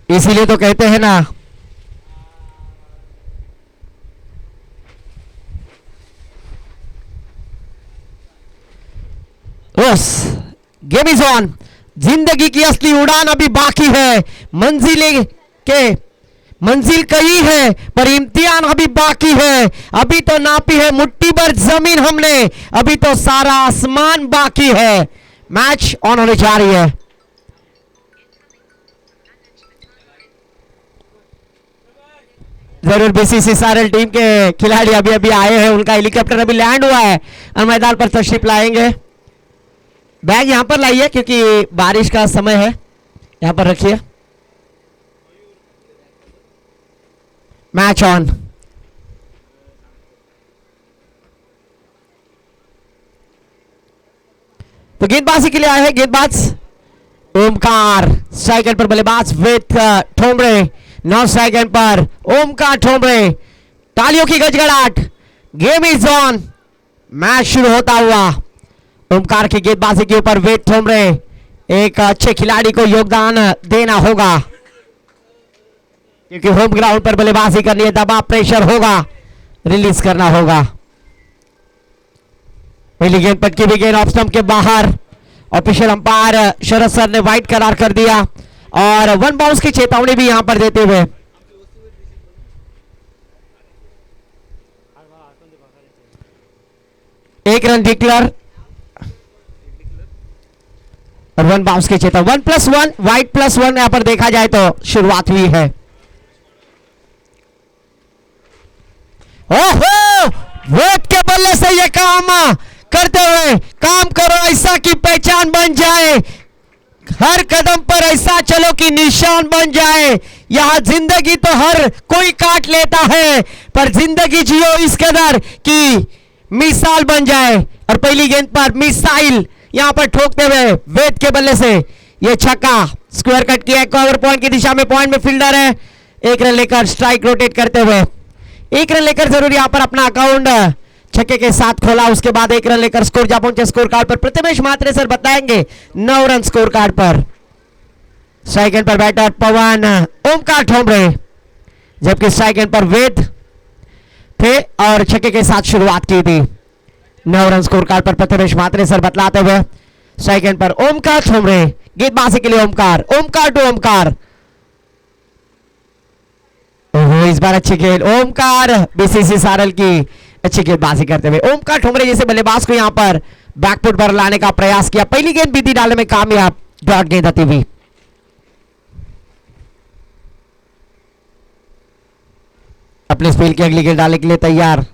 इसीलिए तो कहते हैं ना, बस गेम इज ऑन। जिंदगी की असली उड़ान अभी बाकी है। मंजिलें के मंजिल कई है पर इम्तिहान अभी बाकी है। अभी तो नापी है मुट्ठी भर जमीन हमने, अभी तो सारा आसमान बाकी है। मैच ऑन होने जा रही है। जरूर बीसीसी सारल टीम के खिलाड़ी अभी अभी आए हैं, उनका हेलीकॉप्टर अभी लैंड हुआ है और मैदान पर तशरीफ लाएंगे। बैग यहां पर लाइए क्योंकि बारिश का समय है, यहां पर रखिए। Match on. तो गेंदबाजी के लिए आए हैं गेंदबाज ओमकार। सेकंड पर बल्लेबाज विथ ठोमरे। 9 सेकंड पर ओमकार ठोमरे। तालियों की गजगड़ाहट। Game is on. मैच शुरू होता हुआ। ओमकार की गेंदबाजी के ऊपर वेट ठोमरे। एक अच्छे खिलाड़ी को योगदान देना होगा क्योंकि होम ग्राउंड पर बल्लेबाजी करनी है, दबाव प्रेशर होगा, रिलीज करना होगा। पहली गेंद पटकी भी गेंद ऑफ स्टंप के बाहर। ऑफिशियल अंपायर शरद सर ने वाइट करार कर दिया और 1 बाउंस की चेतावनी भी यहां पर देते हुए एक रन डिक्लेयर और 1 बाउंस की चेतावनी। 1+1 वाइट +1 यहां पर देखा जाए तो शुरुआत हुई है। ओहो, वेट के बल्ले से ये काम करते हुए, काम करो ऐसा कि पहचान बन जाए, हर कदम पर ऐसा चलो कि निशान बन जाए। यहां जिंदगी तो हर कोई काट लेता है पर जिंदगी जियो इस कदर कि मिसाल बन जाए। और पहली गेंद पर मिसाइल यहां पर ठोकते हुए वेट के बल्ले से ये छक्का। स्क्वायर कट किया, कवर पॉइंट की दिशा में, पॉइंट में फील्डर है। एक रन लेकर स्ट्राइक रोटेट करते हुए, एक रन लेकर जरूर यहां पर अपना अकाउंट छक्के के साथ खोला। उसके बाद एक रन लेकर स्कोर जा पहुंचे। स्कोर कार्ड पर प्रथमेश मात्रे सर बताएंगे 9 रन स्कोर कार्ड पर। सेकंड पर बैटर पवन ओमकार ठोमरे, जबकि सेकंड पर वेद थे और छक्के के साथ शुरुआत की थी। 9 रन स्कोर कार्ड पर प्रथमेश मात्रे सर बतलाते हुए सेकंड पर ओमकार ठोमरे। गेंदबाजी के लिए ओमकार, ओमकार टू ओमकार। इस बार अच्छी गेंद ओमकार, बीसीसी सारल की अच्छी गेंदबाजी करते हुए ओमकार ठोमरे जैसे बल्लेबाज को यहां पर बैकफुट पर लाने का प्रयास किया। पहली गेंद बीती डालने में कामयाब, डॉट गेंद आती हुई। अपने स्पेल की अगली गेंद डालने के लिए तैयार।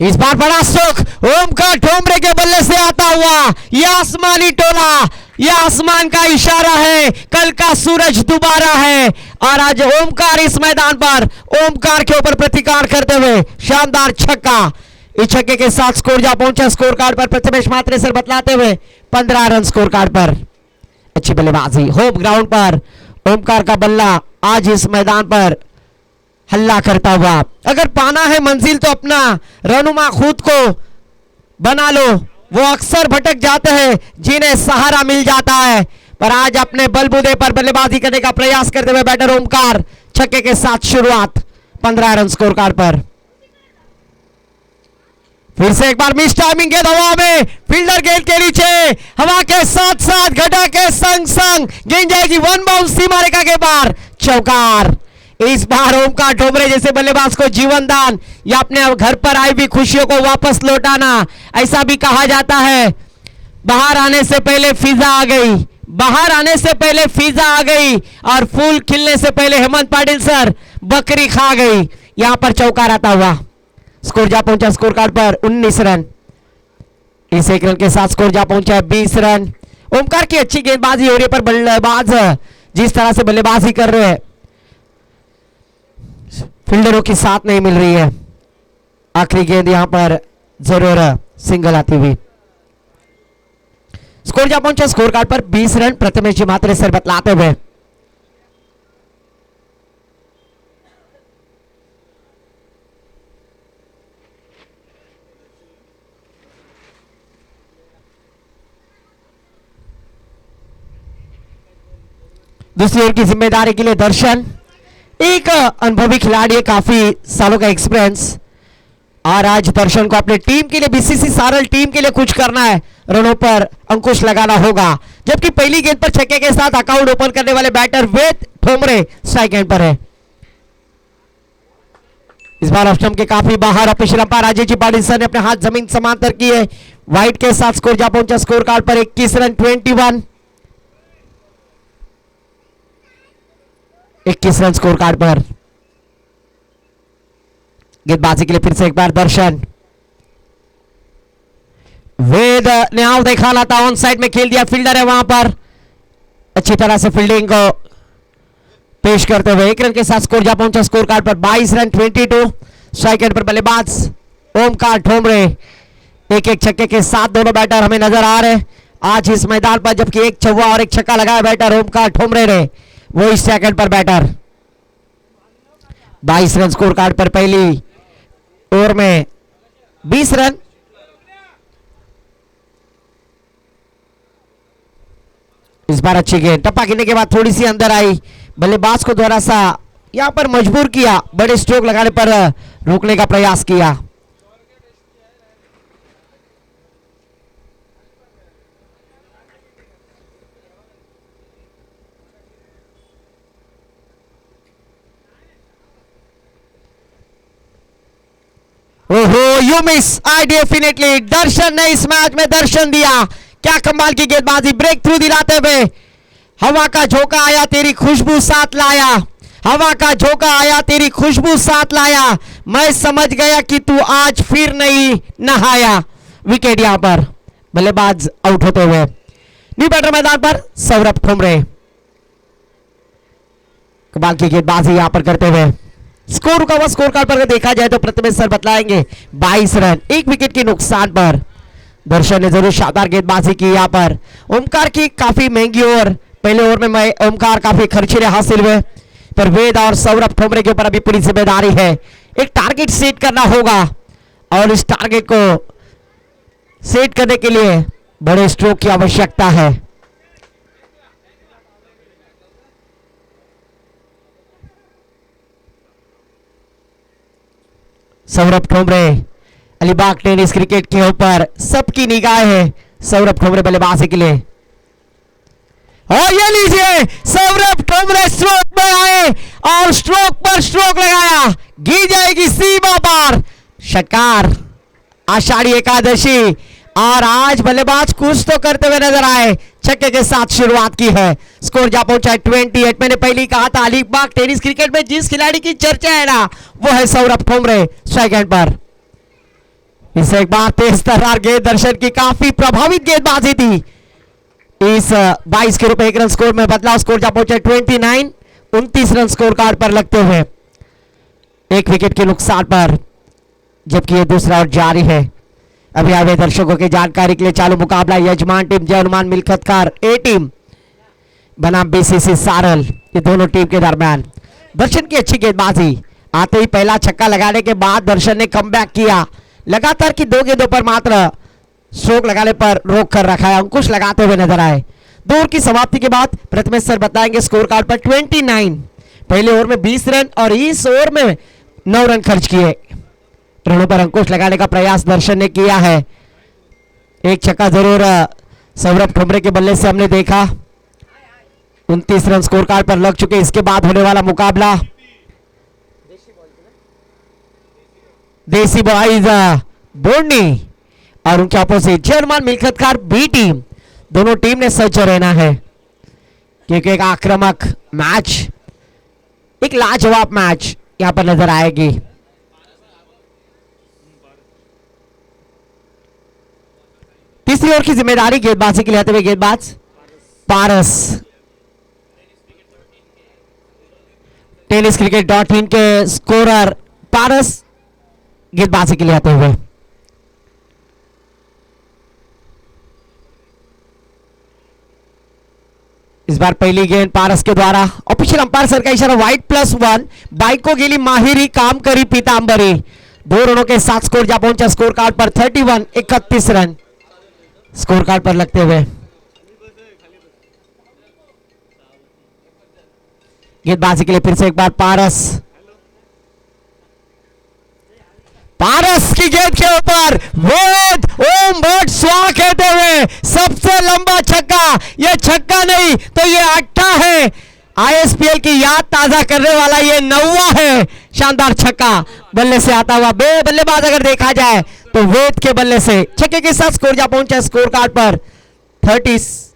इस बार बड़ा सुख ओमकार ठोमरे के बल्ले से आता हुआ यह आसमानी टोला, यह आसमान का इशारा है, कल का सूरज दोबारा है। और आज ओमकार इस मैदान पर, ओमकार के ऊपर प्रतिकार करते हुए शानदार छक्का। इस छक्के के साथ स्कोर जा पहुंचा। स्कोर कार्ड पर प्रथमेश मात्रे सर बतलाते हुए 15 रन स्कोर कार्ड पर। अच्छी बल्लेबाजी होम ग्राउंड पर ओमकार का बल्ला आज इस मैदान पर हल्ला करता हुआ। अगर पाना है मंजिल तो अपना रहनुमा खुद को बना लो। वो अक्सर भटक जाते हैं जिन्हें सहारा मिल जाता है, पर आज अपने बलबूते पर बल्लेबाजी करने का प्रयास करते हुए बैटर ओमकार छक्के के साथ शुरुआत। 15 रन स्कोर कार्ड पर। फिर से एक बार मिस टाइमिंग गेंद हवा में, फील्डर गेंद के नीचे, हवा के साथ साथ घटा के संग संग गेंद जाएगी 1 बाउंस सीमा रेखा के बाहर। चौकार। इस बार ओमकार ठोमरे जैसे बल्लेबाज को जीवन दान या अपने घर पर आई भी खुशियों को वापस लौटाना, ऐसा भी कहा जाता है। बाहर आने से पहले फिजा आ गई, बाहर आने से पहले फिजा आ गई और फूल खिलने से पहले हेमंत पाटिल सर बकरी खा गई। यहां पर चौकार आता हुआ। स्कोर जा पहुंचा स्कोर कार्ड पर 19 रन। इस एक रन के साथ स्कोर जा पहुंचा 20 रन। ओमकार की अच्छी गेंदबाजी हो रही है पर बल्लेबाज जिस तरह से बल्लेबाजी कर रहे हैं फील्डरों की साथ नहीं मिल रही है। आखिरी गेंद यहां पर जरूर सिंगल आती हुई। स्कोर जा पहुंचा स्कोर कार्ड पर 20 रन। प्रथमेश जी मात्रे सर बतलाते हुए दूसरी ओर की जिम्मेदारी के लिए दर्शन, एक अनुभवी खिलाड़ी है, काफी सालों का एक्सपीरियंस, और आज दर्शन को अपने टीम के लिए, बीसीसी सारल टीम के लिए कुछ करना है, रनों पर अंकुश लगाना होगा। जबकि पहली गेंद पर छक्के के साथ अकाउंट ओपन करने वाले बैटर वेद ठोमरे स्ट्राइक एंड पर है। इस बार ऑफ स्टंप के काफी बाहर ऑफिशियल अंपायर राजेश जी पाटिल ने अपने हाथ जमीन समांतर किए। वाइट के साथ स्कोर जा पहुंचा स्कोर कार्ड पर 21 रन 21 रन स्कोर कार्ड पर। गेंदबाजी के लिए फिर से एक बार दर्शन, वेद ने आउट देखा था, ऑन साइड में खेल दिया, फील्डर है वहां पर, अच्छी तरह से फील्डिंग को पेश करते हुए 1 रन के साथ स्कोर जा पहुंचा स्कोर कार्ड पर 22 रन 22। स्ट्राइक एंड पर बल्लेबाज ओमकार ठोमरे, एक एक छक्के के साथ दोनों बैटर हमें नजर आ रहे आज इस मैदान पर, जबकि एक चौवा और एक छक्का लगाया बैटर ओमकार ठोमरे ने, वो इस सेकंड पर बैटर। 22 रन स्कोर कार्ड पर पहली ओवर में 20 रन। इस बार अच्छी गेंद, टप्पा गिरने के बाद थोड़ी सी अंदर आई, बल्लेबाज को थोड़ा सा यहां पर मजबूर किया, बड़े स्ट्रोक लगाने पर रोकने का प्रयास किया। ओहो, यू मिस, आई डेफिनेटली, दर्शन ने इस मैच में दर्शन दिया, क्या कमाल की गेंदबाजी, ब्रेक थ्रू दिलाते हुए, हवा का झोंका आया तेरी खुशबू साथ लाया, हवा का झोंका आया तेरी खुशबू साथ लाया, मैं समझ गया कि तू आज फिर नहीं नहाया। विकेट यहां पर, बल्लेबाज आउट होते हुए। न्यू बैटर मैदान पर सौरभ ठोमरे, कमाल की गेंदबाजी यहां पर करते हुए। स्कोर रुका हुआ स्कोर कार्ड पर देखा जाए तो प्रथमेश सर बतलाएंगे 22 रन, 1 विकेट के नुकसान पर। दर्शन ने जरूर शानदार गेंदबाजी की यहां पर। ओमकार की काफी महंगी ओवर, पहले ओवर में ओमकार काफी खर्चीले हासिल हुए, पर वेद और सौरभ ठोमरे के ऊपर अभी पूरी जिम्मेदारी है, एक टारगेट सेट करना होगा, और इस टारगेट को सेट करने के लिए बड़े स्ट्रोक की आवश्यकता है। सौरभ ठोमरे, अलीबाग टेनिस क्रिकेट के ऊपर सबकी निगाह है, सौरभ ठोमरे बल्लेबाजी के लिए, और ये लीजिए सौरभ ठोमरे स्ट्रोक में आए और स्ट्रोक पर स्ट्रोक लगाया, गिर जाएगी सीमा पार, षटकार, आषाढ़ी एकादशी, और आज बल्लेबाज कुछ तो करते हुए नजर आए, छक्के के साथ शुरुआत की है, स्कोर जा पहुंचा है 28। मैंने पहले ही कहा था अलीबाग टेनिस क्रिकेट में जिस खिलाड़ी की चर्चा है ना, वो है सौरभ ठोमरे स्ट्राइक एंड पर। इस एक बार तेज तर्रार गेंद, दर्शन की काफी प्रभावित गेंदबाजी थी, इस 22 के रूप 1 रन स्कोर में बदलाव, स्कोर जा पहुंचा 29, 29 रन स्कोर कार्ड पर लगते हुए 1 विकेट के नुकसान पर, जबकि ये दूसरा ओवर जारी है। अभी आए दर्शकों की जानकारी के लिए चालू मुकाबला यजमान टीम जय हनुमान मिलखतकार ए टीम बनाम बीसीसी सारल, ये दोनों टीम के दरमियान। दर्शन की अच्छी गेंदबाजी, आते ही पहला छक्का लगाने के बाद दर्शन ने कमबैक किया, लगातार की 2 गेंदों पर मात्र स्ट्रोक लगाने पर रोक कर रखा है, अंकुश लगाते हुए नजर आए। 2 ओवर की समाप्ति के बाद प्रथमेश सर बताएंगे स्कोर कार्ड पर 29, पहले ओवर में 20 रन और इस ओवर में 9 रन खर्च किए, रनों पर अंकुश लगाने का प्रयास दर्शन ने किया है। एक छक्का जरूर सौरभ ठोमरे के बल्ले से हमने देखा, 29 रन स्कोर कार्ड पर लग चुके। इसके बाद होने वाला मुकाबला देसी बॉयज बोर्नी और उनके अपोजिट जय हनुमान मिलखतकार बी टीम, दोनों टीम ने सच रहना है, क्योंकि एक आक्रामक मैच, एक लाजवाब मैच यहां पर नजर आएगी। तीसरी ओवर की जिम्मेदारी गेंदबाजी के लिए आते हुए गेंदबाज पारस, टेनिस क्रिकेट.in के स्कोरर पारस गेंदबाजी के लिए आते हुए। इस बार पहली गेंद पारस के द्वारा, ऑफिशियल अंपायर सर का इशारा वाइट +1, बाइक को गेली माहिरी काम करी पीतांबरी, 2 रनों के साथ स्कोर जा पहुंचा स्कोर कार्ड पर 31, 31 रन स्कोर कार्ड पर लगते हुए। गेंदबाजी के लिए फिर से एक बार पारस। पारस की गेंद के ऊपर वेद ओम भट्ट स्वाहा कहते हुए सबसे लंबा छक्का। यह छक्का नहीं तो यह अट्ठा है। आईएसपीएल की याद ताजा करने वाला यह 9वां है शानदार छक्का बल्ले से आता हुआ। बल्लेबाज अगर देखा जाए तो वेद के बल्ले से छक्के के साथ स्कोर जा पहुंचा स्कोर कार्ड पर 37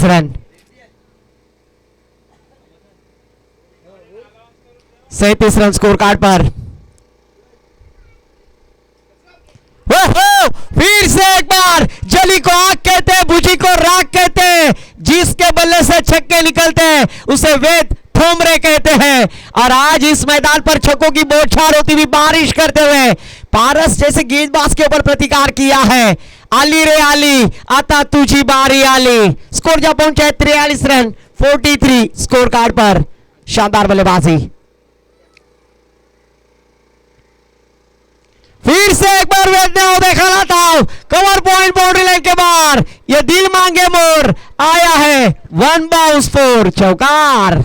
रन। 37 रन स्कोर कार्ड पर। फिर से एक बार जली को आग कहते हैं, बुझी को राख कहते हैं। जिसके बल्ले से छक्के निकलते हैं उसे वेद ठोमरे कहते हैं। और आज इस मैदान पर छक्कों की बौछार होती हुई बारिश करते हुए पारस जैसे गेंदबाज के ऊपर प्रतिकार किया है। आली रे आली आता तुझी बारी आली। स्कोर जा पहुंचा है 43 रन 43 स्कोर कार्ड पर। शानदार बल्लेबाजी। फिर से एक बार वेद ने देखा था कवर पॉइंट बाउंड्री लाइन के बाहर। यह दिल मांगे मोर आया है 1 बाउंस 4 चौकार।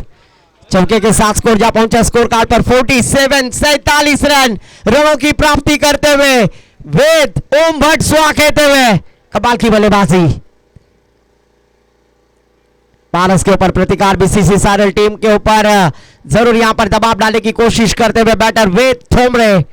चौके के साथ स्कोर जा पहुंचा स्कोर कार्ड पर 47 रन रनों की प्राप्ति करते हुए वेद ओम भट्ट स्वाहा कहते हुए कमाल की बल्लेबाजी। पारस के ऊपर प्रतिकार बीसीसी सारल टीम के ऊपर जरूर यहां पर दबाव डालने की कोशिश करते हुए बैटर वेद ठोमरे।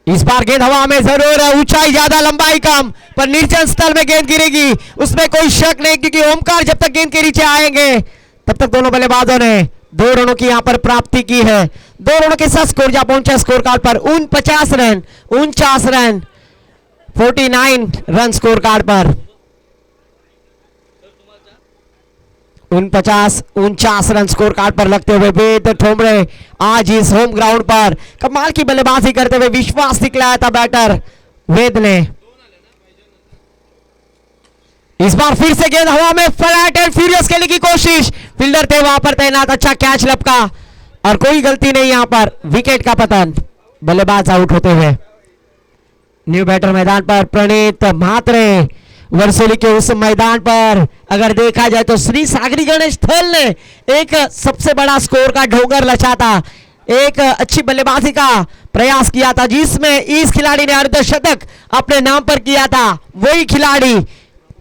इस बार गेंद हवा में जरूर है, ऊंचाई ज्यादा लंबाई कम, पर निर्जन स्थल में गेंद गिरेगी उसमें कोई शक नहीं, क्योंकि ओमकार जब तक गेंद के नीचे आएंगे तब तक दोनों बल्लेबाजों ने 2 रनों की यहां पर प्राप्ति की है। 2 रनों के साथ स्कोर जा पहुंचा स्कोर कार्ड पर 49 रन 49 रन स्कोर कार्ड पर। 49 रन स्कोर कार्ड पर लगते हुए वेद ठोमरे आज इस होम ग्राउंड पर कमाल की बल्लेबाजी करते हुए विश्वास दिखलाया था बैटर वेद ने। इस बार फिर से गेंद हवा में फ्लैट एंड फ्यूरियस खेलने की कोशिश। फील्डर थे वहां पर तैनात, अच्छा कैच लपका और कोई गलती नहीं यहां पर। विकेट का पतन, बल्लेबाज आउट होते हुए। न्यू बैटर मैदान पर प्रणीत म्हात्रे। वर्सोली के उस मैदान पर अगर देखा जाए तो श्री सागरी गणेश थल ने एक सबसे बड़ा स्कोर का ढोंगर लचा था, एक अच्छी बल्लेबाजी का प्रयास किया था, जिसमें इस खिलाड़ी ने अर्धशतक अपने नाम पर किया था। वही खिलाड़ी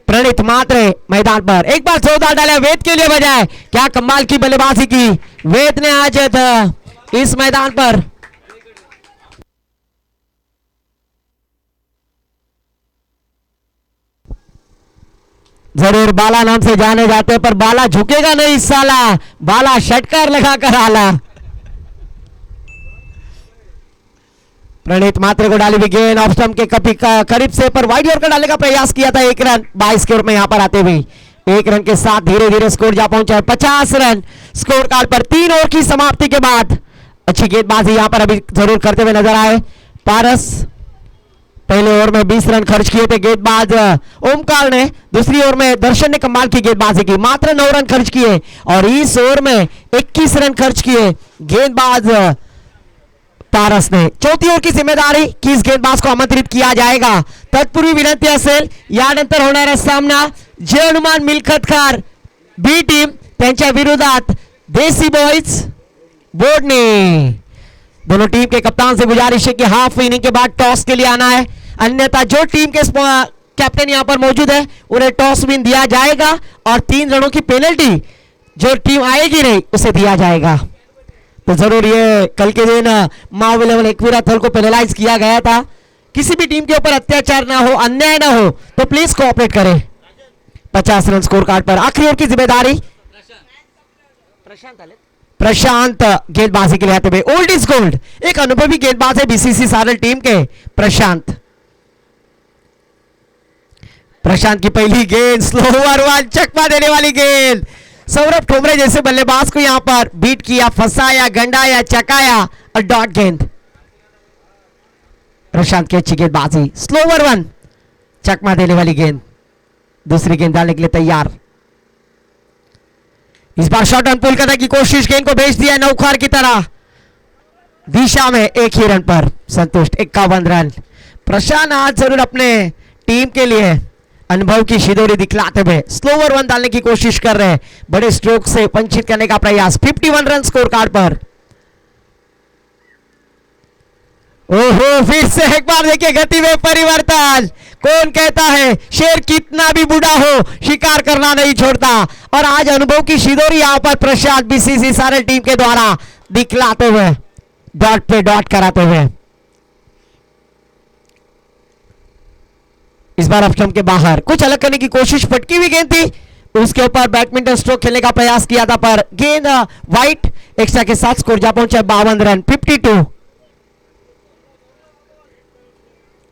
प्रणीत म्हात्रे मैदान पर एक बार जोरदार डाला वेद के लिए बजाय। क्या कमाल की बल्लेबाजी की वेद ने आज इस मैदान पर। जरूर बाला नाम से जाने जाते पर बाला झुकेगा नहीं इस साला, बाला षटकार लगाकर आला। प्रणीत म्हात्रे को डाली हुई गेंद ऑफ स्टंप के करीब से पर वाइड ओवर डालने का प्रयास किया था। 1 रन 22 के ओवर में यहां पर आते हुए 1 रन के साथ धीरे धीरे स्कोर जा पहुंचा है 50 रन स्कोर कार्ड पर। 3 ओवर की समाप्ति के बाद अच्छी गेंदबाजी यहां पर अभी जरूर करते हुए नजर आए पारस। पहले ओवर में 20 रन खर्च किए थे गेंदबाज ओमकार ने, दूसरी ओवर में दर्शन ने कमाल की गेंदबाजी की, मात्र 9 रन खर्च किए और इस ओवर में 21 रन खर्च किए गेंदबाज पारस ने। चौथी ओवर की जिम्मेदारी किस गेंदबाज को आमंत्रित किया जाएगा तत्पूर्वी विनंती असेल यानंतर होणारा सामना जय हनुमान मिल्खतकार बी टीम त्यांच्या विरोधात देसी बॉयज बोर्डने। दोनों टीम के कप्तान से गुजारिश है कि हाफ इनिंग के बाद टॉस के लिए आना है, अन्यथा जो टीम के कैप्टन यहां पर मौजूद है उन्हें टॉस विन दिया जाएगा और 3 रनों की पेनल्टी जो टीम आएगी नहीं उसे दिया जाएगा। तो जरूर ये कल के दिन माव 11 एकवीरा थल को पेनलाइज किया गया था। किसी भी टीम के ऊपर अत्याचार ना हो, अन्याय ना हो, तो प्लीज कोऑपरेट करें। 50 रन स्कोर कार्ड पर आखिरी ओवर की जिम्मेदारी प्रशांत गेंदबाजी के लिए आते हुए। ओल्ड इज गोल्ड, एक अनुभवी गेंदबाज है बीसीसी सारल टीम के प्रशांत। प्रशांत की पहली गेंद स्लोअर वन, चकमा देने वाली गेंद। सौरभ ठोमरे जैसे बल्लेबाज को यहां पर बीट किया, फंसाया, गंडाया, चकाया और डॉट गेंद। प्रशांत की अच्छी गेंदबाजी, स्लोअर वन, चकमा देने वाली गेंद। दूसरी गेंद डालने के लिए तैयार। इस बार शॉट ऑन पुल करने की कोशिश, गेंद को भेज दिया नौखार की तरह दिशा में। 1 ही रन पर संतुष्ट, 51 रन। प्रशांत आज जरूर अपने टीम के लिए अनुभव की शिदोरी दिखलाते हुए स्लोवर वन डालने की कोशिश कर रहे हैं, बड़े स्ट्रोक से वंचित करने का प्रयास। 51 रन स्कोर कार्ड पर। ओहो, फिर से एक बार देखिए गति में परिवर्तन। कौन कहता है शेर कितना भी बूढ़ा हो शिकार करना नहीं छोड़ता, और आज अनुभव की शिदोरी यहां पर प्रशांत बीसीसी सारल टीम के द्वारा दिखलाते हुए डॉट पे डॉट कराते हुए। इस बार ऑफ के बाहर कुछ अलग करने की कोशिश, फटकी हुई गेंद थी, उसके ऊपर बैडमिंटन स्ट्रोक खेलने का प्रयास किया था, पर गेंद वाइट। एक्स्ट्रा के साथ स्कोर जा पहुंचा 52 रन 52।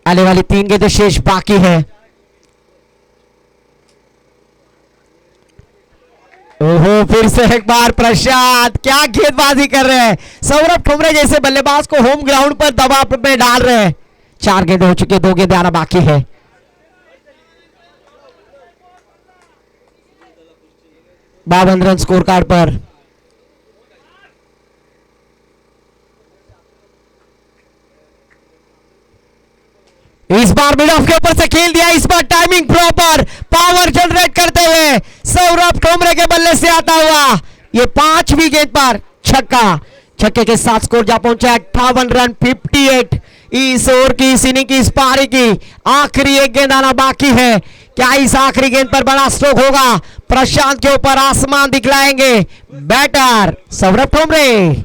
आने वाली 3 गेंदें शेष बाकी है। ओहो, फिर से एक बार प्रशांत क्या गेंदबाजी कर रहे हैं। सौरभ ठुमरे जैसे बल्लेबाज को होम ग्राउंड पर दबाव में डाल रहे हैं। 4 गेंदें हो चुकी है, 2 गेंदें आना बाकी है। 52 रन स्कोर कार्ड पर। इस बार मिड ऑफ के ऊपर से खेल दिया, इस बार टाइमिंग प्रॉपर, पावर जनरेट करते हुए सौरभ ठोमरे के बल्ले से आता हुआ ये 5वीं गेंद पर छक्का। छक्के के साथ स्कोर जा पहुंचा 58 रन 58। इस ओवर की, इस इनिंग की, इस पारी की आखिरी एक गेंद आना बाकी है। क्या इस आखिरी गेंद पर बड़ा स्ट्रोक होगा? प्रशांत के ऊपर आसमान दिखलाएंगे बैटर सौरभ ठोमरे।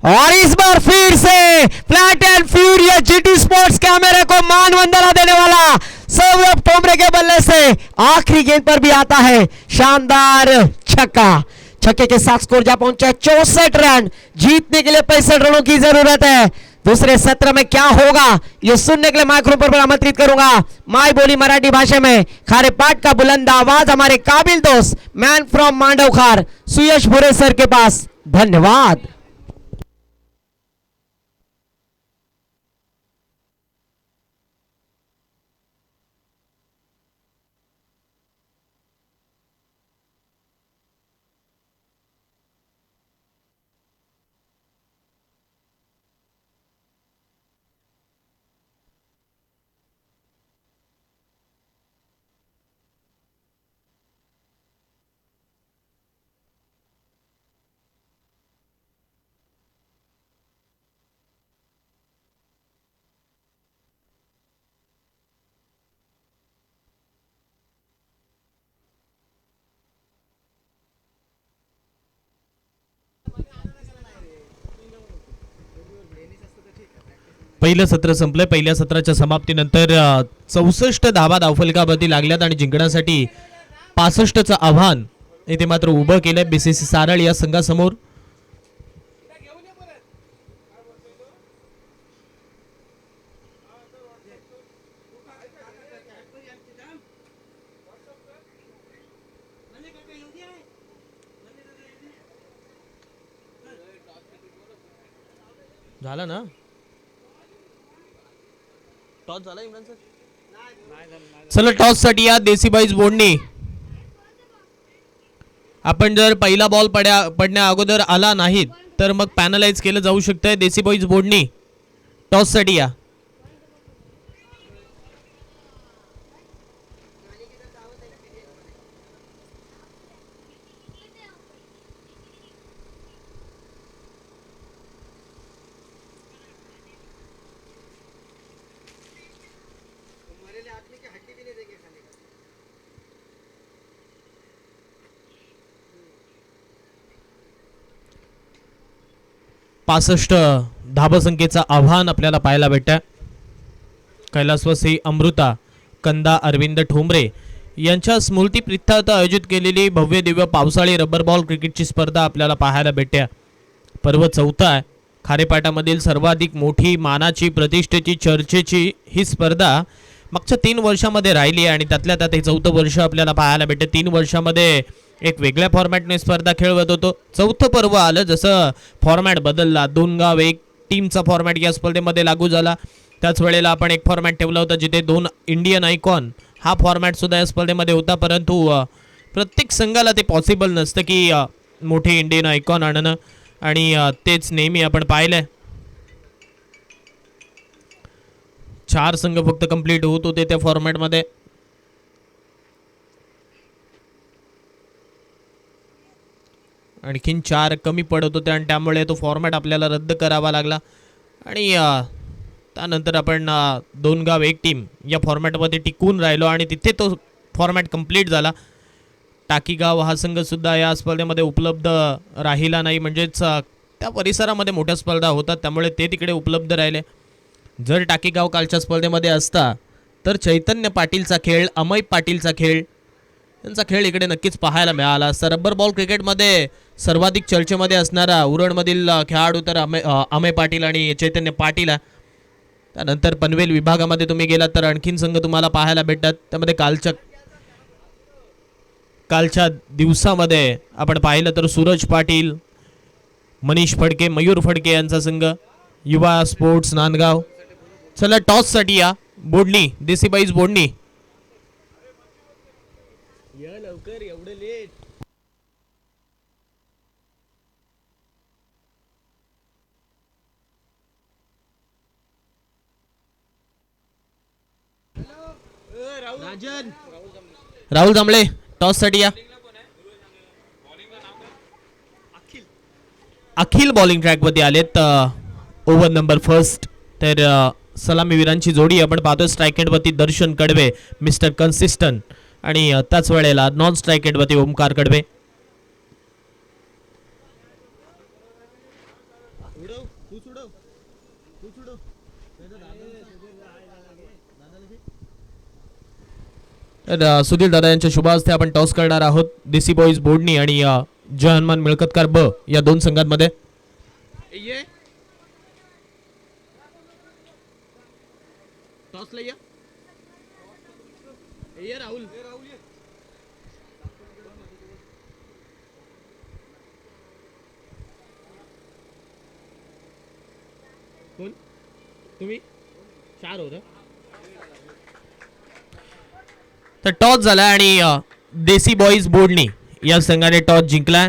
और इस बार फिर से flat and furious GT sports कैमरे को मान वंदना देने वाला सौरभ ठोमरे के बल्ले से आखिरी गेंद पर भी आता है शानदार छक्का। छक्के के साथ स्कोर जा पहुंचा 64 रन। जीतने के लिए 65 रनों की जरूरत है। दूसरे सत्र में क्या होगा ये सुनने के लिए माइक्रोफोन पर आमंत्रित करूंगा। माई बोली मराठी भाषा में खारे पाठ का बुलंद आवाज हमारे काबिल दोस्त मैन फ्रॉम मांडवखार सुयश भुरे सर के पास। धन्यवाद। पहिलं सत्र संपलंय। पहिल्या सत्राच्या समाप्तीनंतर 64 धावा धावफलकावरती लागल्यात आणि जिंकण्यासाठी 65चं आव्हान इथे मात्र उभं केलंय बीसीसी सारळ या संघासमोर। झाला ना टॉस झाला इम्रान सर? चला टॉस साठी या देसीबाईज बोर्डनी आपण जर पहिला बॉल पडण्या अगोदर आला नाही तर मग पॅनलाइज केलं जाऊ शकतंय। देसीबाईज बोर्डनी टॉस साठी या। पासष्ट धाबसंख्येचं आव्हान आपल्याला पाहायला भेटतं। कैलासवासी अमृता कंदा अरविंद ठोंबरे यांच्या स्मृतीप्रित्यर्थ आयोजित केलेली भव्य दिव्य पावसाळी रबर बॉल क्रिकेटची स्पर्धा आपल्याला पाहायला भेटते। पर्व 4 आहे। खारेपाटामधील सर्वाधिक मोठी मानाची प्रतिष्ठेची चर्चेची ही स्पर्धा मागच्या 3 वर्षामध्ये राहिली आणि त्यातल्या त्यात हे 4थं वर्ष आपल्याला पाहायला भेटते। 3 वर्षामध्ये एक वेगळ्या फॉर्मॅटने स्पर्धा खेळवत होतो। 4थं पर्व आलं, जसं फॉर्मॅट बदलला, 2 गाव 1 टीमचा फॉर्मॅट या स्पर्धेमध्ये लागू झाला। त्याच वेळेला आपण एक फॉर्मॅट ठेवला होता जिथे 2 इंडियन आयकॉन हा फॉर्मॅट सुद्धा या स्पर्धेमध्ये होता, परंतु प्रत्येक संघाला ते पॉसिबल नसतं की मोठे इंडियन आयकॉन आणणं, आणि तेच नेहमी आपण पाहिलंय। 4 संघ फक्त कंप्लीट होत होते त्या फॉर्मॅटमध्ये. आणखीन 4 कमी पडत होते आणि त्यामुळे तो फॉर्मॅट आपल्याला रद्द करावा लागला. आणि त्यानंतर आपण 2 गाव 1 टीम या फॉर्मॅटमध्ये टिकून राहिलो आणि तिथे तो फॉर्मॅट कंप्लीट झाला. टाकीगाव हा संघसुद्धा या स्पर्धेमध्ये उपलब्ध राहिला नाही, म्हणजेच त्या परिसरामध्ये मोठ्या स्पर्धा होतात त्यामुळे ते तिकडे उपलब्ध राहिले. जर टाकीगाव कालच्या स्पर्धेमध्ये असता तर चैतन्य पाटीलचा खेळ, अमय पाटीलचा खेळ यांचा खेळ इकडे नक्कीच पाहायला मिळाला असता. रब्बर बॉल क्रिकेटमध्ये सर्वाधिक चर्चेमध्ये असणारा उरणमधील खेळाडू तर अमय पाटील आणि चैतन्य पाटील आहे. त्यानंतर पनवेल विभागामध्ये तुम्ही गेलात तर आणखीन संघ तुम्हाला पाहायला भेटतात. त्यामध्ये कालच्या दिवसामध्ये आपण पाहिलं तर सूरज पाटील, मनीष फडके, मयूर फडके यांचा संघ, युवा स्पोर्ट्स नांदगाव. चला टॉससाठी या. बोडणी, देसीबाईज बोडणी. लवकर, एवढं लेट. राहुल जांभळे टॉस साठी या. अखिल बॉलिंग ट्रॅक वरती आलेत. Over number first. तर सलामीवीरांची जोडी आपण पाहतोय. स्ट्राईक एंड वरती दर्शन कडवे, मिस्टर कन्सिस्टंट, आणि त्याच वेळेला नॉन स्ट्राईक एंड वरती ओमकार कडवे. तर सुधीर दादा यांच्या शुभ हस्ते आपण टॉस करणार आहोत. देसी बॉईज बोर्डनी आणि जय हनुमान मिळकतकार ब या 2 संघांमध्ये. राहुल कोण तुम्ही 4 होता. तर टॉस झाला आणि देसी बॉईज बोर्डनी या संघाने टॉस जिंकला.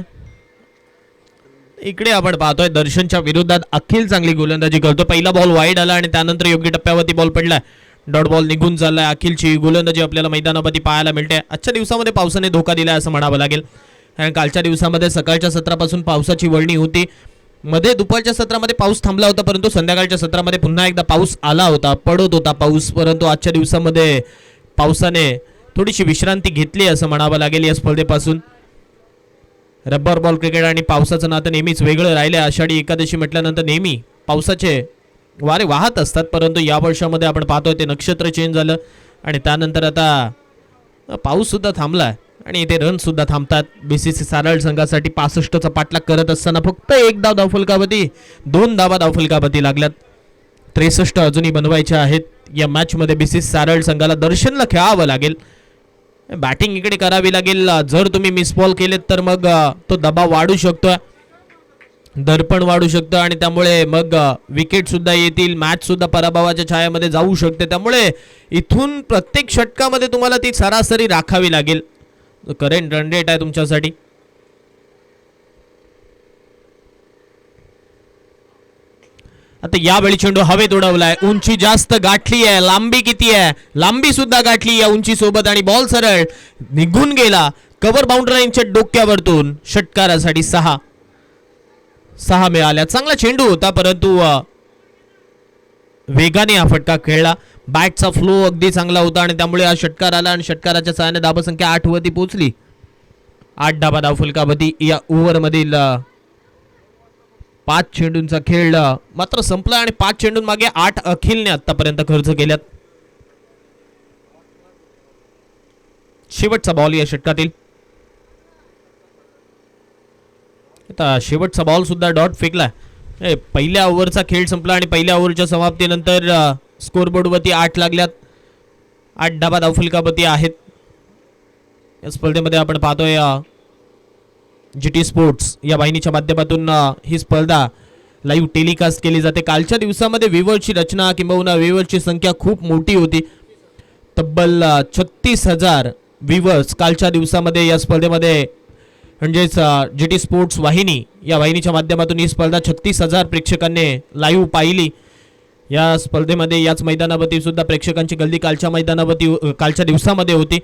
इकडे आपण पाहतोय दर्शनच्या विरोधात अखिल चांगली गोलंदाजी करतो. पहिला बॉल वाईड आला आणि त्यानंतर योग्य टप्प्यावरती बॉल पडलाय. डॉट बॉल निघून चाललाय. अखिलची गोलंदाजी आपल्याला मैदानावरती पाहायला मिळते. आजच्या दिवसामध्ये पावसाने धोका दिलाय असं म्हणावं लागेल. कारण कालच्या दिवसामध्ये सकाळच्या सत्रापासून पावसाची वर्णी होती. मध्ये दुपारच्या सत्रामध्ये पाऊस थांबला होता, परंतु संध्याकाळच्या सत्रामध्ये पुन्हा एकदा पाऊस आला होता, पडत होता पाऊस. परंतु आजच्या दिवसामध्ये पावसाने थोडीशी विश्रांती घेतली असं म्हणावं लागेल या स्पर्धेपासून. रब्बर बॉल क्रिकेट आणि पावसाचं नातं नेहमीच वेगळं राहिलं. आषाढी एकादशी म्हटल्यानंतर नेहमी पावसाचे वारे वाहत असतात, परंतु या वर्षामध्ये आपण पाहतोय ते नक्षत्र चेंज झालं आणि त्यानंतर आता पाऊससुद्धा थांबला आणि इथे रनसुद्धा थांबतात. BCC सारळ संघासाठी 65चा पाठलाग करत असताना फक्त 1 धाव धावफलकावरती, 2 धावा धावफलकावरती लागल्यात. 63 अजूनही बनवायच्या आहेत. या मॅचमध्ये BCC सारळ संघाला दर्शनला खेळावं लागेल. बॅटिंग इकडे करावी लागेल. जर तुम्ही मिस बॉल केलेत तर मग तो दबाव वाढू शकतो, दर्पण वाढू शकतं आणि त्यामुळे मग विकेट सुद्धा येतील. मॅच सुद्धा पराभवाच्या छायामध्ये जाऊ शकते. त्यामुळे इथून प्रत्येक षटकामध्ये तुम्हाला ती सरासरी राखावी लागेल. करेंट रन रेट आहे तुमच्यासाठी. आता यावेळी चेंडू हवेत उडवलाय. उंची जास्त गाठली आहे. लांबी किती आहे? लांबी सुद्धा गाठली या उंची सोबत आणि बॉल सरळ निघून गेला कव्हर बाउंड्री लाईनच्या डोक्यावरतून. षटकारासाठी 6 मिळाल्या. चांगला चेंडू होता, परंतु वेगाने हा फटका खेळला. बॅटचा फ्लो अगदी चांगला होता आणि त्यामुळे हा षटकार आला आणि षटकाराच्या सहाय्याने धावसंख्या 8 वरती पोहोचली. 8 धावा धावफलकावरती. या ओव्हरमधील 5 चेंडूंचा खेळ मात्र संपला आणि 5 चेंडूंमागे 8 अखिलने आतापर्यंत खर्च केल्यात. शेवटचा बॉल या षटकातील. आता शेवटचा बॉल सुद्धा डॉट फेकला. पहिल्या ओव्हरचा खेळ संपला आणि पहिल्या ओव्हरच्या समाप्तीनंतर स्कोरबोर्डवरती 8 लागल्यात. 8 धावा धावफलकावरती आहेत. या स्पर्धेमध्ये आपण पाहतोय GT स्पोर्ट्स या वाहिनीच्या माध्यमातून ही स्पर्धा लाईव्ह टेलिकास्ट केली जाते. कालच्या दिवसामध्ये व्ह्यूअर्सची रचना किंबहुना व्ह्यूअर्सची संख्या खूप मोठी होती. तब्बल 36,000 व्ह्यूअर्स कालच्या दिवसामध्ये या स्पर्धेमध्ये, म्हणजेच GT स्पोर्ट्स वाहिनी या वाहिनीच्या माध्यमातून ही स्पर्धा 36,000 प्रेक्षकांनी लाईव्ह पाहिली. या स्पर्धेमध्ये याच मैदानावरती सुद्धा प्रेक्षकांची गर्दी कालच्या दिवसामध्ये होती.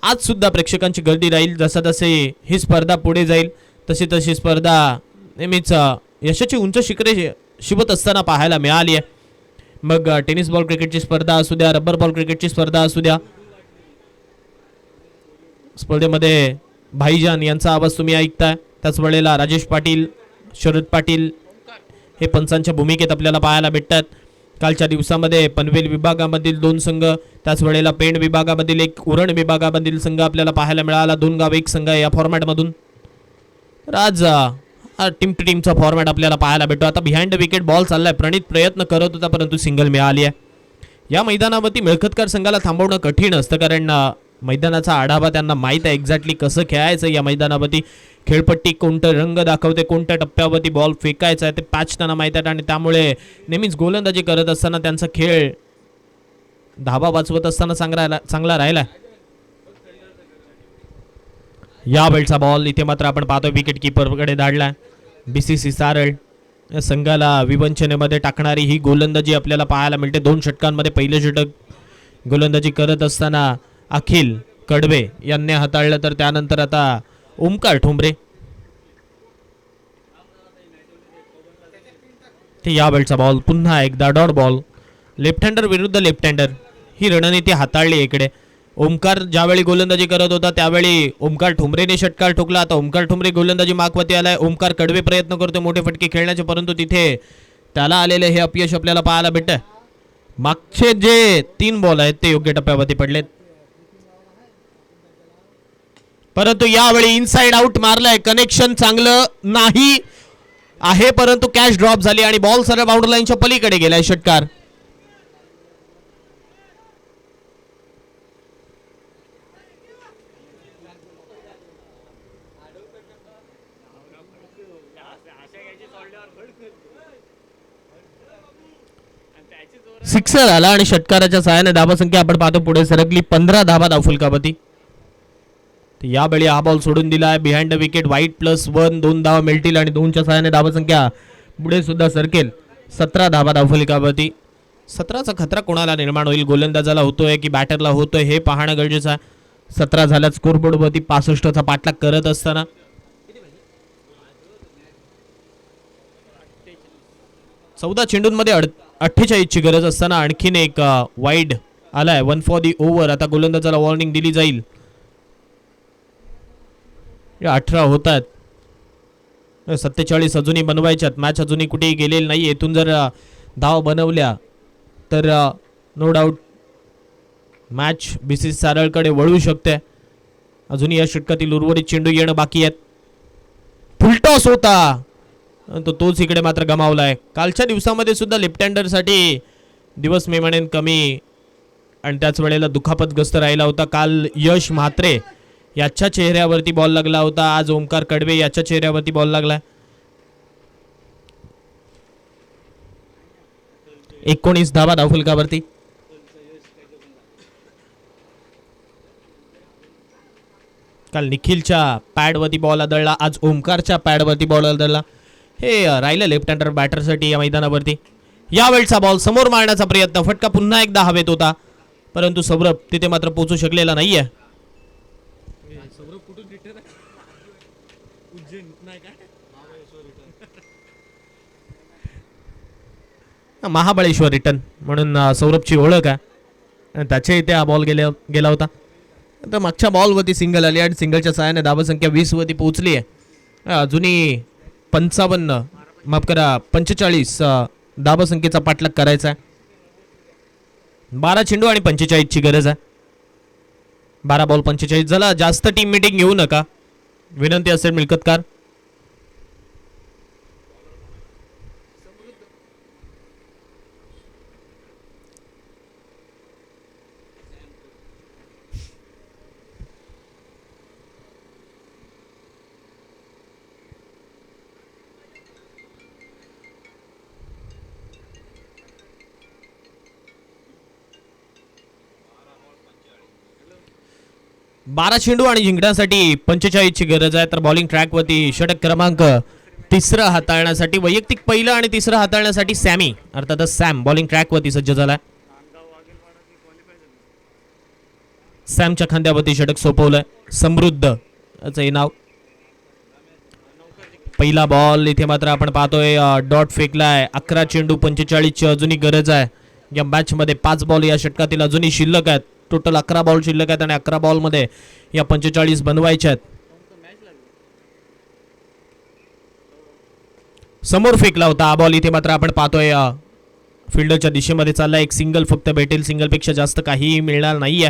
आज सुद्धा प्रेक्षकांची गर्दी राहील. जसा तसे ही स्पर्धा पुढे जाईल तशी तशी स्पर्धा नेहमीच यशाची उंच शिखरे शिवत असताना पाहायला मिळाली आहे. मग टेनिस बॉल क्रिकेटची स्पर्धा असू द्या, रबर बॉल क्रिकेटची स्पर्धा असू द्या, स्पर्धेमध्ये भाईजान यांचा आवाज तुम्ही ऐकताय. त्याच वेळेला राजेश पाटील, शरद पाटील हे पंचांच्या भूमिकेत आपल्याला पाहायला भेटतात. कालच्या दिवसामध्ये पनवेल विभागामधील 2 संघ, त्याच वेळेला पेण विभागामधील एक, उरण विभागामधील संघ आपल्याला पाहायला मिळाला. 2 गाव 1 संघ या फॉर्मॅटमधून. तर आज टीम टू टीमचा फॉर्मॅट आपल्याला पाहायला भेटतो. आता बिहाइंड द विकेट बॉल चाललाय. प्रणित प्रयत्न करत होता परंतु सिंगल मिळाली आहे. या मैदानावरती मिळकतकार संघाला थांबवणं कठीण असतं, कारण मैदानाचा आढावा त्यांना माहीत आहे एक्झॅक्टली कसं खेळायचं. या मैदानावरती खेळपट्टी कोणतं रंग दाखवते, कोणत्या टप्प्यावरती बॉल फेकायचा आहे ते पॅच त्यांना माहीत आहेत. आणि त्यामुळे नेहमीच गोलंदाजी करत असताना त्यांचा खेळ धाबा वाचवत असताना चांगला राहिला. या वेळचा बॉल इथे मात्र आपण पाहतोय विकेट किपरकडे धाडला. BCC सारळ या संघाला विवंचनेमध्ये टाकणारी ही गोलंदाजी आपल्याला पाहायला मिळते. 2 षटकांमध्ये पहिलं षटक गोलंदाजी करत असताना अखिल कडवे यांनी हाताळलं, तर त्यानंतर आता ओमकार ठोंबरे. या वेळचा बॉल पुन्हा एकदा डॉट बॉल. लेफ्ट हँडर विरुद्ध लेफ्ट हँडर ही रणनीती हाताळली इकडे. ओमकार ज्यावेळी गोलंदाजी करत होता त्यावेळी ओमकार ठोंबरेने षटकार ठोकला. आता ओमकार ठोंबरे गोलंदाजी मागवती आलाय. ओमकार कडवे प्रयत्न करतो मोठे फटके खेळण्याचे, परंतु तिथे त्याला आलेले हे अपयश आपल्याला पाहायला भेटतं. मागचे जे 3 बॉल आहेत ते योग्य टप्प्यावरती पडलेत, परंतु यावेळी इनसाइड आउट मारलाय. कनेक्शन चांगलं नाही आहे, परंतु कॅच ड्रॉप झाली आणि बॉल सरळ बाउंड्री लाईनच्या पलीकडे गेलाय षटकार. सिक्सर आला आणि षटकाराच्या सहाय्याने धाबा संख्या आपण पाहतो पुढे सरकली. 15 धाबा धावफलकावरती. यावेळी हा बॉल सोडून दिला आहे. बिहाइंड द विकेट वाईट +1, 2 धावा मिळतील आणि 2च्या सहाय्याने धाबा संख्या पुढे सुद्धा सरकेल. 17 धाबा धावफलकावरती. 17चा खतरा कोणाला निर्माण होईल, गोलंदाजाला होतोय की बॅटरला होतोय हे पाहणं गरजेचं आहे. 17 झाल्यात स्कोरबोर्डवरती 65चा पाठलाग करत असताना 14 चेंडूंमध्ये 48ची गरज असताना आणखीन एक वाईड आलाय. 1 फॉर दी ओव्हर. आता गोलंदाजाला वॉर्निंग दिली जाईल. 18 होतात. 47 अजूनही बनवायच्यात. मॅच अजूनही कुठेही गेलेली नाही. येथून जर धाव बनवल्या तर नो डाऊट मॅच BCC सारळकडे वळू शकते. अजूनही या षटकातील उर्वरित चेंडू येणं बाकी आहेत. फुलटॉस होता तो तोच इकडे मात्र गमावलाय. कालच्या दिवसामध्ये सुद्धा लेफ्ट हँडरसाठी दिवस मी म्हणेन कमी आणि त्याच वेळेला दुखापतग्रस्त राहिला होता. काल यश म्हात्रे याच्या चेहऱ्यावरती बॉल लागला होता. आज ओमकार कडवे याच्या चेहऱ्यावरती बॉल लागलाय. 19 धावा धावफलकावरती. काल निखिलच्या पॅडवरती बॉल आदळला, आज ओमकारच्या पॅडवरती बॉल आदळला. हे राहिलं लेफ्ट हँडर बॅटरसाठी या मैदानावरती. यावेळचा बॉल समोर मारण्याचा प्रयत्न, फटका पुन्हा एकदा हवेत होता परंतु सौरभ तिथे मात्र पोहोचू शकलेला नाहीये. महाबळेश्वर रिटर्न म्हणून सौरभची ओळख आहे. त्याच्या इथे हा बॉल गेला होता. तर मागच्या बॉलवरती सिंगल आली आणि सिंगलच्या सहाय्याने धावा संख्या 20 वरती पोहोचली आहे. अजूनही 45 धावा संख्येचा पाठलाग करायचा आहे. 12 चेंडू आणि 45ची गरज आहे. 12 बॉल 45 झाला. जास्त टीम मीटिंग घेऊ नका विनंती असेल मिळकतकार. बारा चेंडू आणि जिंकण्यासाठी 45ची गरज आहे. तर बॉलिंग ट्रॅकवरती षटक क्रमांक तिसरं हाताळण्यासाठी वैयक्तिक पहिलं आणि तिसरं हाताळण्यासाठी सॅमी अर्थातच सॅम बॉलिंग ट्रॅकवरती सज्ज झालाय. सॅमच्या खांद्यावरती षटक सोपवलंय. समृद्ध असं हे नाव. पहिला बॉल इथे मात्र आपण पाहतोय डॉट फेकलाय. 11 चेंडू 45 ची अजूनही गरज आहे या मॅच मध्ये. 5 बॉल या षटकातील अजूनही शिल्लक आहेत. टोटल 11 बॉल शिल्लक आहेत आणि 11 बॉल मध्ये या 45 बनवायच्या आहेत. समोर फेकला होता हा बॉल. इथे मात्र आपण पाहतोय फिल्डरच्या दिशेमध्ये चालला. एक सिंगल फक्त भेटेल. सिंगल पेक्षा जास्त काहीही मिळणार नाहीये.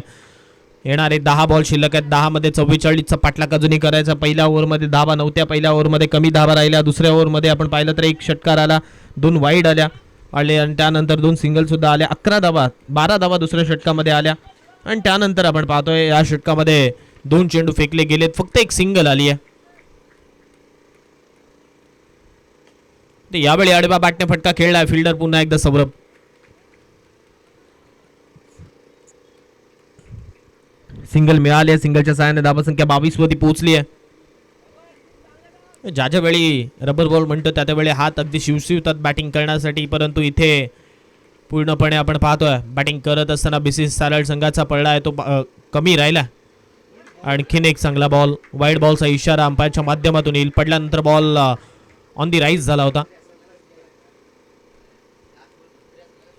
येणारे 10 बॉल शिल्लक आहेत. 10 मध्ये 44चा पाठलाग अजूनही करायचा. पहिल्या ओव्हरमध्ये धाबा नव्हत्या. पहिल्या ओव्हरमध्ये कमी धाबा राहिल्या. दुसऱ्या ओव्हरमध्ये आपण पाहिलं तर एक षटकार आला, 2 वाईड आले आणि त्यानंतर 2 सिंगल सुद्धा आल्या. 11 धाबा 12 धाबा दुसऱ्या षटकामध्ये आल्या आणि त्यानंतर आपण पाहतोय या षटकामध्ये 2 चेंडू फेकले गेलेत. फक्त एक सिंगल आली आहे. यावेळी आडवा बॅटने फटका खेळलाय. फिल्डर पुन्हा एकदा सौरभ. सिंगल मिळाली. सिंगलच्या सहाय्याने धाबा संख्या 22 वरती पोहोचली आहे. ज्या वेळी रबर बॉल म्हणतो त्या वेळी हात अगदी शिवशिवतात बॅटिंग करण्यासाठी, परंतु इथे पूर्णपणे आपण पाहतोय बॅटिंग करत असताना बीसीसी सारळ संघाचा पडला आहे तो कमी राहिला. आणखीन एक चांगला बॉल. वाईड बॉलचा इशारा अंपायरच्या माध्यमातून येईल. पडल्यानंतर बॉल ऑन दी राईज झाला होता,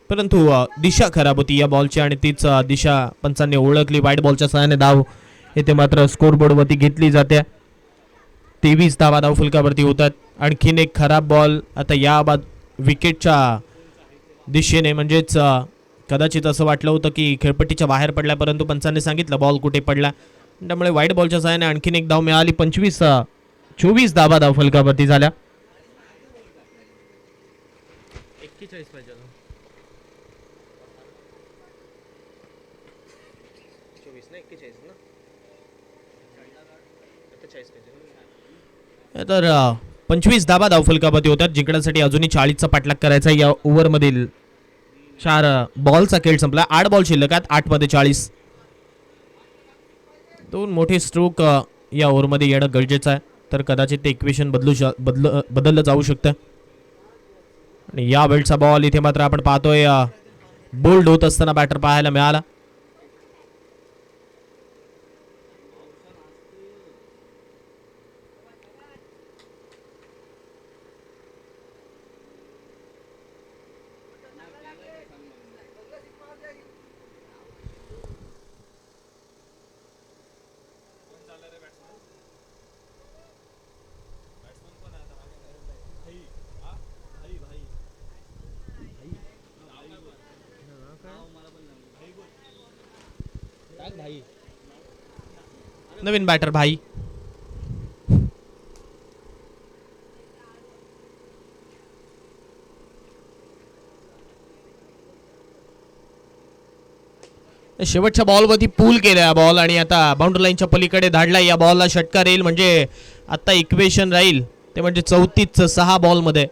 परंतु दिशा खराब होती या बॉलची आणि तीच दिशा पंचांनी ओळखली. वाईड बॉलच्या सहाय्याने धाव येथे मात्र स्कोरबोर्ड वरती घेतली जाते. 23 धावा धाव फलकावरती होतात. आणखीन एक खराब बॉल आता या बाद विकेटच्या दिशेने, म्हणजेच कदाचित असं वाटलं होतं की खेळपट्टीच्या बाहेर पडला, परंतु पंचांनी सांगितलं बॉल कुठे पडला. त्यामुळे वाईड बॉलच्या सहाय्याने आणखीन एक धाव मिळाली. 24 धावा धाव फलकावरती झाल्या. 41 पाहिजे. तर 25 धाबा धाव फलकावरती होतात. जिंकण्यासाठी अजूनही 40चा पाठलाग करायचा. या ओव्हरमधील 4 बॉलचा खेळ संपला. 8 बॉल शिल्लक आहेत. 8 मध्ये 40. 2 मोठे स्ट्रोक या ओव्हरमध्ये येणं गरजेचं आहे, तर कदाचित ते इक्वेशन बदललं जाऊ शकतं. आणि या वेळचा बॉल इथे मात्र आपण पाहतोय बोल्ड होत असताना बॅटर पाहायला मिळाला. नवीन बॅटर भाई. शेवटच्या बॉलवरती पूल केला बॉल आणि आता बाउंड्री लाईनच्या पलीकडे धाडला. या बॉलला षटकार येईल, म्हणजे आता इक्वेशन राहील ते म्हणजे 34 6 बॉल मध्ये.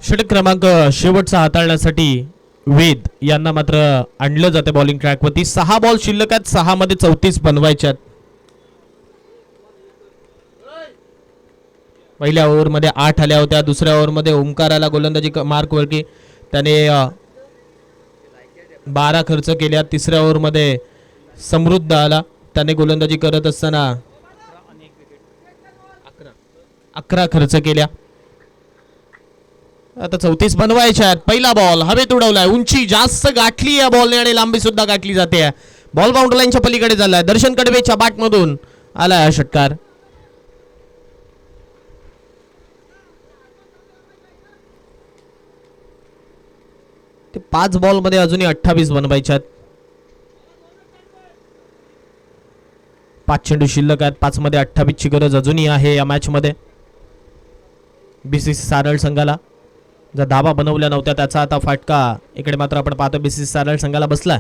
षटक क्रमांक शेवटचा हाताळण्यासाठी वेद यांना मात्र आणलं जाते बॉलिंग ट्रॅकवरती. 6 बॉल शिल्लक आहेत. 6 मध्ये 34 बनवायच्यात. पहिल्या ओव्हरमध्ये 8 आल्या होत्या. दुसऱ्या ओव्हरमध्ये ओमकाराला गोलंदाजी मार्कवरती त्याने 12 खर्च केल्या. तिसऱ्या ओव्हरमध्ये समृद्ध आला, त्याने गोलंदाजी करत असताना 11 खर्च केल्या. आता 34 बनवायच्या आहेत. पहिला बॉल हवेत उडवलाय. उंची जास्त गाठली या बॉलने आणि लांबी सुद्धा गाठली जाते. बॉल बाउंड्री लाईनच्या पलीकडे झालाय. दर्शन कडवेच्या बॅटमधून आलाय हा षटकार. ते 5 बॉलमध्ये अजूनही 28 बनवायच्यात. 5 चेंडू शिल्लक आहेत. 5 मध्ये 28 ची गरज अजूनही आहे या मॅच मध्ये. बीसीसी सारळ संघाला जर धाबा बनवल्या नव्हत्या त्याचा आता फाटका इकडे मात्र आपण पाहतो बीसीसी सारळ संघाला बसला.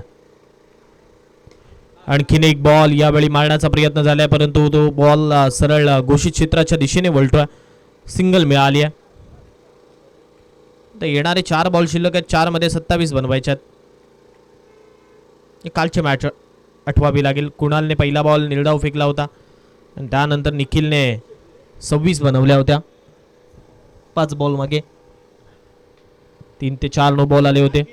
आणखीन एक बॉल यावेळी मारण्याचा प्रयत्न झालाय परंतु तो बॉल सरळ घोषित क्षेत्राच्या दिशेने वळतोय. सिंगल मिळाली आहे. तर येणारे 4 बॉल शिल्लक आहेत. 4 मध्ये 27 बनवायच्यात. कालची मॅच आठवावी लागेल. कुणालने पहिला बॉल निर्धाव फेकला होता आणि त्यानंतर निखिलने 26 बनवल्या होत्या 5 बॉल मागे. 3 ते 4 नो बॉल आले होते.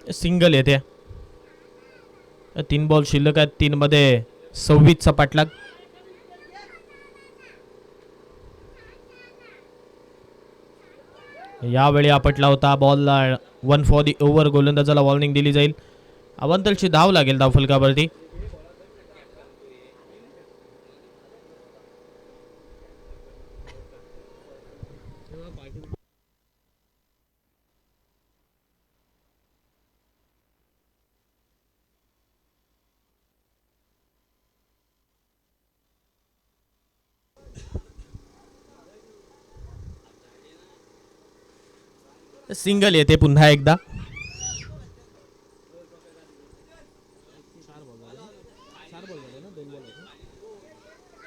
सिंगल येते. 3 बॉल शिल्लक आहेत. 3 मध्ये 26 चा पाठलाग. यावेळी आपटला होता बॉल. 1 for the over. गोलंदाजाला वॉर्निंग दिली जाईल. अवंतलची धाव लागेल धावफलकावरती. सिंगल येते पुन्हा एकदा.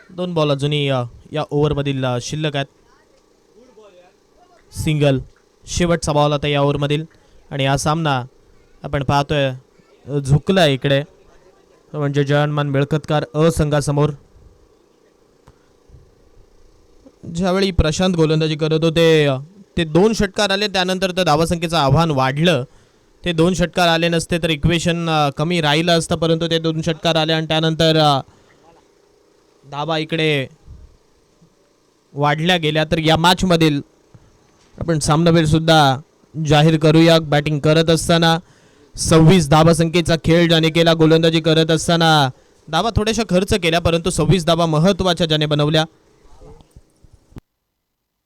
दोन बॉल अजूनही या ओव्हरमधील शिल्लक आहेत. सिंगल शेवटचा बॉल आता या ओव्हरमधील आणि हा सामना आपण पाहतोय झुकला इकडे म्हणजे जयमान मिळकतकार संघासमोर. ज्यावेळी प्रशांत गोलंदाजी करत होते ते 2 षटकार आले. त्यानंतर तर धावसंख्येचं आव्हान वाढलं. ते 2 षटकार आले नसते तर इक्वेशन कमी राहिलं असतं परंतु ते 2 षटकार आले आणि त्यानंतर धाबा इकडे वाढल्या गेल्या. तर या मॅचमधील आपण सामनावीर सुद्धा जाहीर करूया. बॅटिंग करत असताना 26 धाबासंख्येचा खेळ ज्याने केला. गोलंदाजी करत असताना धाबा थोड्याशा खर्च केल्या परंतु 26 धाबा महत्त्वाच्या ज्याने बनवल्या.